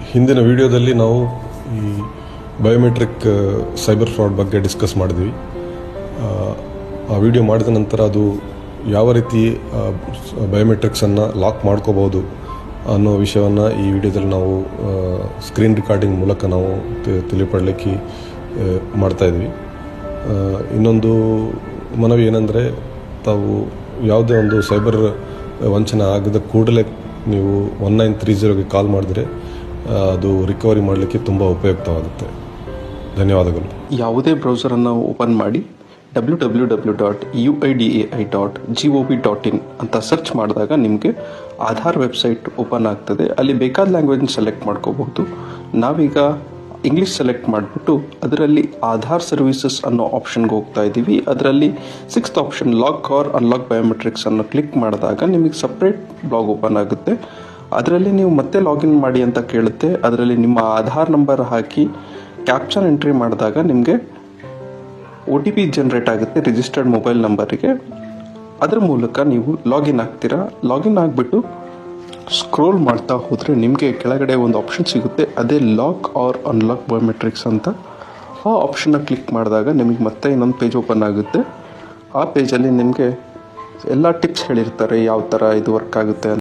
ಹಿಂದಿನ ವಿಡಿಯೋದಲ್ಲಿ ನಾವು ಈ ಬಯೋಮೆಟ್ರಿಕ್ ಸೈಬರ್ ಫ್ರಾಡ್ ಬಗ್ಗೆ ಡಿಸ್ಕಸ್ ಮಾಡಿದ್ವಿ. ಆ ವಿಡಿಯೋ ಮಾಡಿದ ನಂತರ ಅದು ಯಾವ ರೀತಿ ಬಯೋಮೆಟ್ರಿಕ್ಸನ್ನು ಲಾಕ್ ಮಾಡ್ಕೋಬೋದು ಅನ್ನೋ ವಿಷಯವನ್ನು ಈ ವಿಡಿಯೋದಲ್ಲಿ ನಾವು ಸ್ಕ್ರೀನ್ ರೆಕಾರ್ಡಿಂಗ್ ಮೂಲಕ ನಾವು ತಿಳಿಪಡಲಿಕ್ಕೆ ಮಾಡ್ತಾಯಿದ್ವಿ. ಇನ್ನೊಂದು ಮನವಿ ಏನಂದರೆ, ತಾವು ಯಾವುದೇ ಒಂದು ಸೈಬರ್ ವಂಚನೆ ಆಗದ ಕೂಡಲೇ ನೀವು 1930ಗೆ ಕಾಲ್ ಮಾಡಿದ್ರೆ ಅದು ರಿಕವರಿ ಮಾಡಲಿಕ್ಕೆ ತುಂಬ ಉಪಯುಕ್ತವಾಗುತ್ತೆ. ಧನ್ಯವಾದಗಳು. ಯಾವುದೇ ಬ್ರೌಸರನ್ನು ಓಪನ್ ಮಾಡಿ www.uidai.gov.in ಅಂತ ಸರ್ಚ್ ಮಾಡಿದಾಗ ನಿಮಗೆ ಆಧಾರ್ ವೆಬ್ಸೈಟ್ ಓಪನ್ ಆಗ್ತದೆ. ಅಲ್ಲಿ ಬೇಕಾದ ಲ್ಯಾಂಗ್ವೇಜ್ನ ಸೆಲೆಕ್ಟ್ ಮಾಡ್ಕೋಬಹುದು. ನಾವೀಗ ಇಂಗ್ಲೀಷ್ ಸೆಲೆಕ್ಟ್ ಮಾಡಿಬಿಟ್ಟು ಅದರಲ್ಲಿ ಆಧಾರ್ ಸರ್ವಿಸಸ್ ಅನ್ನೋ ಆಪ್ಷನ್ಗೆ ಹೋಗ್ತಾ ಇದ್ದೀವಿ. ಅದರಲ್ಲಿ 6th option lock or unlock biometrics ಅನ್ನು ಕ್ಲಿಕ್ ಮಾಡಿದಾಗ ನಿಮಗೆ ಸಪ್ರೇಟ್ ಬ್ಲಾಗ್ ಓಪನ್ ಆಗುತ್ತೆ. ಅದರಲ್ಲಿ ನೀವು ಮತ್ತೆ ಲಾಗಿನ್ ಮಾಡಿ ಅಂತ ಕೇಳುತ್ತೆ. ಅದರಲ್ಲಿ ನಿಮ್ಮ ಆಧಾರ್ ನಂಬರ್ ಹಾಕಿ ಕ್ಯಾಪ್ಚರ್ ಎಂಟ್ರಿ ಮಾಡಿದಾಗ ನಿಮಗೆ OTP ಜನರೇಟ್ ಆಗುತ್ತೆ ರಿಜಿಸ್ಟರ್ಡ್ ಮೊಬೈಲ್ ನಂಬರಿಗೆ. ಅದರ ಮೂಲಕ ನೀವು ಲಾಗಿನ್ ಆಗ್ತೀರಾ. ಲಾಗಿನ್ ಆಗಿಬಿಟ್ಟು ಸ್ಕ್ರೋಲ್ ಮಾಡ್ತಾ ಹೋದರೆ ನಿಮಗೆ ಕೆಳಗಡೆ ಒಂದು ಆಪ್ಷನ್ ಸಿಗುತ್ತೆ, ಅದೇ ಲಾಕ್ ಆರ್ ಅನ್ಲಾಕ್ ಬಯೋಮೆಟ್ರಿಕ್ಸ್ ಅಂತ. ಆ ಆಪ್ಷನ್ನ ಕ್ಲಿಕ್ ಮಾಡಿದಾಗ ನಿಮಗೆ ಮತ್ತೆ ಇನ್ನೊಂದು ಪೇಜ್ ಓಪನ್ ಆಗುತ್ತೆ. ಆ ಪೇಜಲ್ಲಿ ನಿಮಗೆ ಎಲ್ಲ ಟಿಪ್ಸ್ ಹೇಳಿರ್ತಾರೆ ಯಾವ ಥರ ಇದು ವರ್ಕ್ ಆಗುತ್ತೆ ಅಂತ.